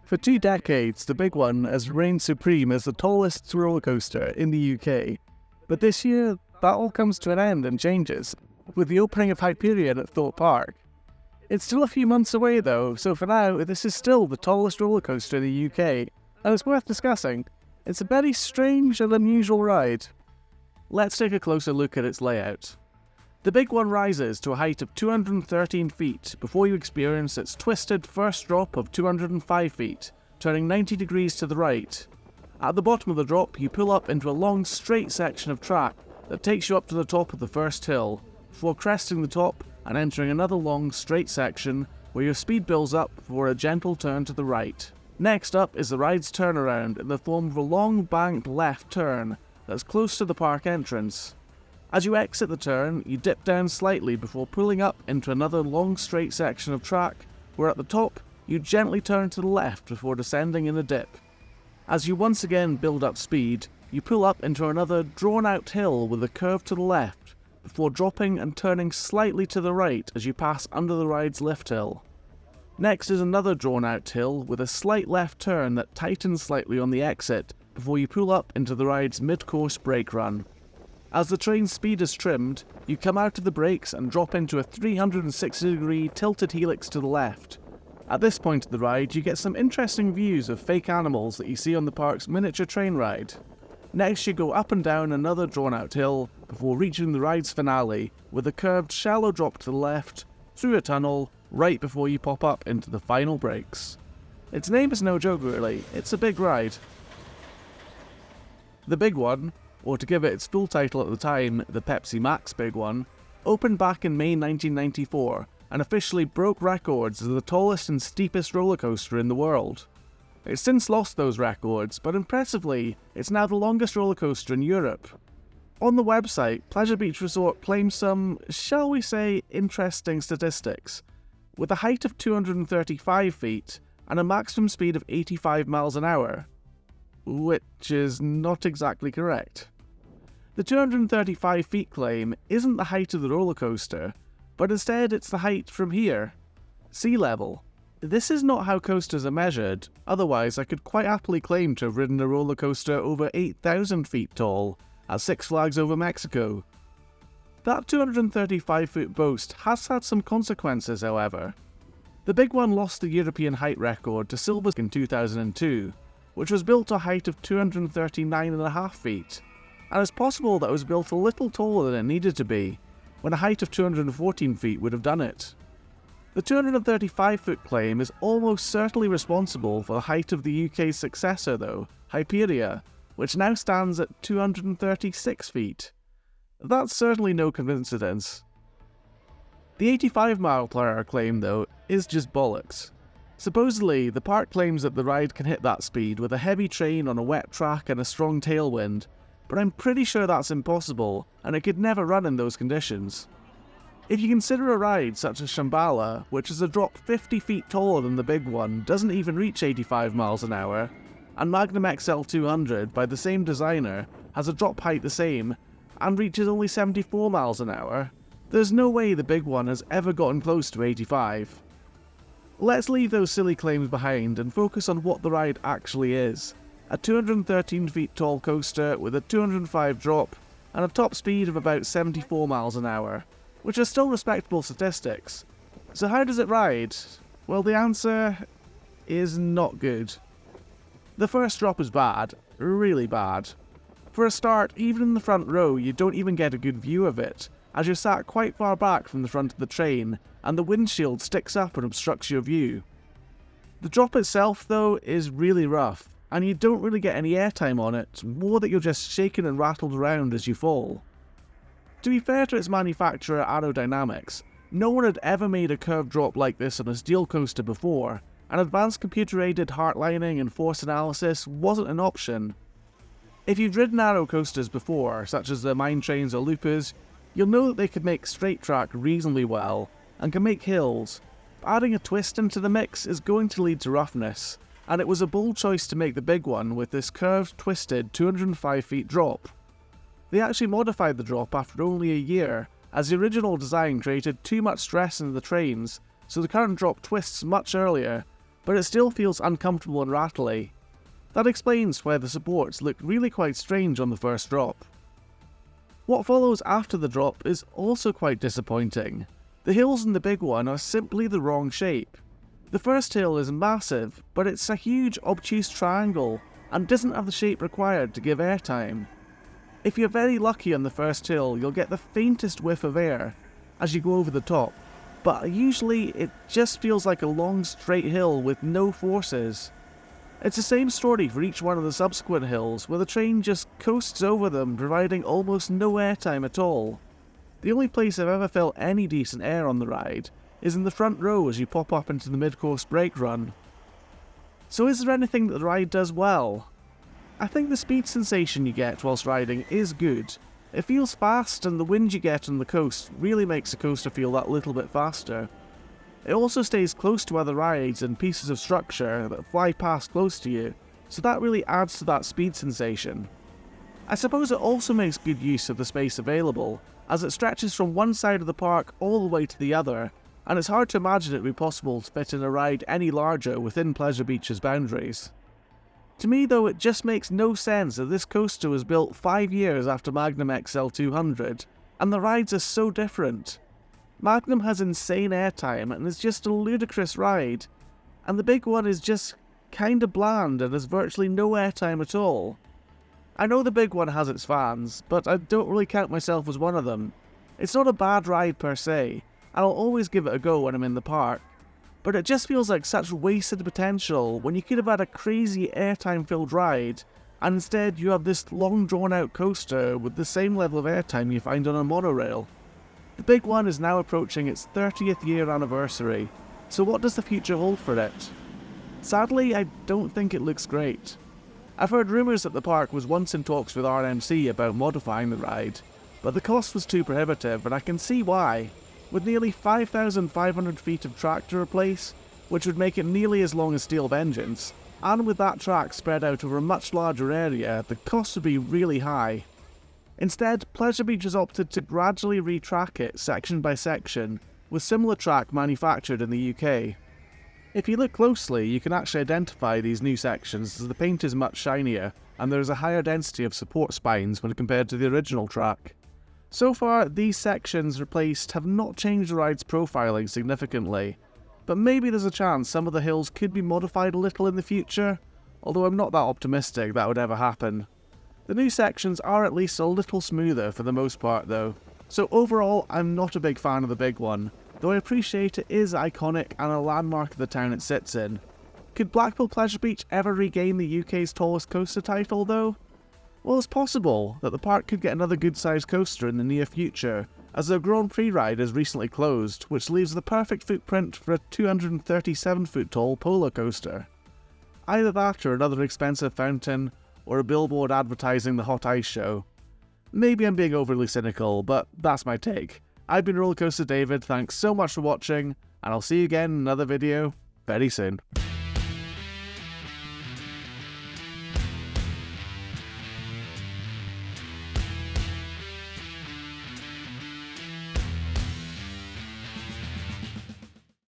For 2 decades, the big one has reigned supreme as the tallest roller coaster in the UK. But this year, that all comes to an end and changes, with the opening of Hyperia at Thorpe Park. It's still a few months away though, so for now, this is still the tallest roller coaster in the UK, and it's worth discussing. It's a very strange and unusual ride. Let's take a closer look at its layout. The big one rises to a height of 213 feet before you experience its twisted first drop of 205 feet, turning 90 degrees to the right. At the bottom of the drop, you pull up into a long straight section of track that takes you up to the top of the first hill, before cresting the top and entering another long straight section where your speed builds up before a gentle turn to the right. Next up is the ride's turnaround in the form of a long banked left turn that's close to the park entrance. As you exit the turn, you dip down slightly before pulling up into another long straight section of track, where at the top, you gently turn to the left before descending in a dip. As you once again build up speed, you pull up into another drawn-out hill with a curve to the left, before dropping and turning slightly to the right as you pass under the ride's lift hill. Next is another drawn-out hill with a slight left turn that tightens slightly on the exit, before you pull up into the ride's mid-course brake run. As the train's speed is trimmed, you come out of the brakes and drop into a 360-degree tilted helix to the left. At this point of the ride, you get some interesting views of fake animals that you see on the park's miniature train ride. Next, you go up and down another drawn-out hill before reaching the ride's finale with a curved shallow drop to the left, through a tunnel, right before you pop up into the final brakes. Its name is no joke really, it's a big ride. The big one, or to give it its full title at the time, the Pepsi Max Big One, opened back in May 1994 and officially broke records as the tallest and steepest roller coaster in the world. It's since lost those records, but impressively, it's now the longest roller coaster in Europe. On the website, Pleasure Beach Resort claims some, shall we say, interesting statistics, with a height of 235 feet and a maximum speed of 85 miles an hour. Which is not exactly correct. The 235 feet claim isn't the height of the roller coaster, but instead it's the height from here, sea level. This is not how coasters are measured, otherwise I could quite happily claim to have ridden a roller coaster over 8,000 feet tall at Six Flags Over Mexico. That 235 foot boast has had some consequences however. The big one lost the European height record to Silver's in 2002, which was built to a height of 239.5 feet, and it's possible that it was built a little taller than it needed to be, when a height of 214 feet would have done it. The 235 foot claim is almost certainly responsible for the height of the UK's successor though, Hyperia, which now stands at 236 feet. That's certainly no coincidence. The 85 mph claim though is just bollocks. Supposedly, the park claims that the ride can hit that speed with a heavy train on a wet track and a strong tailwind, but I'm pretty sure that's impossible, and it could never run in those conditions. If you consider a ride such as Shambhala, which is a drop 50 feet taller than the big one, doesn't even reach 85 miles an hour, and Magnum XL-200 by the same designer has a drop height the same, and reaches only 74 miles an hour, there's no way the big one has ever gotten close to 85. Let's leave those silly claims behind and focus on what the ride actually is. A 213 feet tall coaster with a 205 drop and a top speed of about 74 miles an hour, which are still respectable statistics. So how does it ride? Well, the answer is not good. The first drop is bad, really bad. For a start, even in the front row you don't even get a good view of it, as you're sat quite far back from the front of the train, and the windshield sticks up and obstructs your view. The drop itself, though, is really rough, and you don't really get any airtime on it, more that you're just shaken and rattled around as you fall. To be fair to its manufacturer Arrow Dynamics, no one had ever made a curved drop like this on a steel coaster before, and advanced computer-aided heart lining and force analysis wasn't an option. If you've ridden Arrow coasters before, such as the Mine Trains or Loopers, you'll know that they could make straight track reasonably well, and can make hills, but adding a twist into the mix is going to lead to roughness, and it was a bold choice to make the big one with this curved, twisted 205 feet drop. They actually modified the drop after only a year, as the original design created too much stress in the trains, so the current drop twists much earlier, but it still feels uncomfortable and rattly. That explains why the supports look really quite strange on the first drop. What follows after the drop is also quite disappointing. The hills in the big one are simply the wrong shape. The first hill is massive, but it's a huge obtuse triangle and doesn't have the shape required to give airtime. If you're very lucky on the first hill, you'll get the faintest whiff of air as you go over the top, but usually it just feels like a long straight hill with no forces. It's the same story for each one of the subsequent hills, where the train just coasts over them, providing almost no airtime at all. The only place I've ever felt any decent air on the ride is in the front row as you pop up into the mid-course brake run. So is there anything that the ride does well? I think the speed sensation you get whilst riding is good. It feels fast, and the wind you get on the coast really makes the coaster feel that little bit faster. It also stays close to other rides and pieces of structure that fly past close to you, so that really adds to that speed sensation. I suppose it also makes good use of the space available, as it stretches from one side of the park all the way to the other, and it's hard to imagine it would be possible to fit in a ride any larger within Pleasure Beach's boundaries. To me though, it just makes no sense that this coaster was built 5 years after Magnum XL-200, and the rides are so different. Magnum has insane airtime and is just a ludicrous ride, and the big one is just kinda bland and has virtually no airtime at all. I know the big one has its fans, but I don't really count myself as one of them. It's not a bad ride per se, and I'll always give it a go when I'm in the park, but it just feels like such wasted potential when you could have had a crazy airtime filled ride, and instead you have this long drawn out coaster with the same level of airtime you find on a monorail. The big one is now approaching its 30th year anniversary, so what does the future hold for it? Sadly, I don't think it looks great. I've heard rumours that the park was once in talks with RMC about modifying the ride, but the cost was too prohibitive, and I can see why. With nearly 5,500 feet of track to replace, which would make it nearly as long as Steel Vengeance, and with that track spread out over a much larger area, the cost would be really high. Instead, Pleasure Beach has opted to gradually retrack it section by section, with similar track manufactured in the UK. If you look closely, you can actually identify these new sections as the paint is much shinier, and there is a higher density of support spines when compared to the original track. So far, these sections replaced have not changed the ride's profiling significantly, but maybe there's a chance some of the hills could be modified a little in the future, although I'm not that optimistic that would ever happen. The new sections are at least a little smoother for the most part though, so overall I'm not a big fan of the big one, though I appreciate it is iconic and a landmark of the town it sits in. Could Blackpool Pleasure Beach ever regain the UK's tallest coaster title though? Well, it's possible that the park could get another good-sized coaster in the near future, as their Grand Prix ride has recently closed, which leaves the perfect footprint for a 237-foot tall polar coaster. Either that or another expensive fountain, or a billboard advertising the hot ice show. Maybe I'm being overly cynical, but that's my take. I've been Rollercoaster David, thanks so much for watching, and I'll see you again in another video very soon.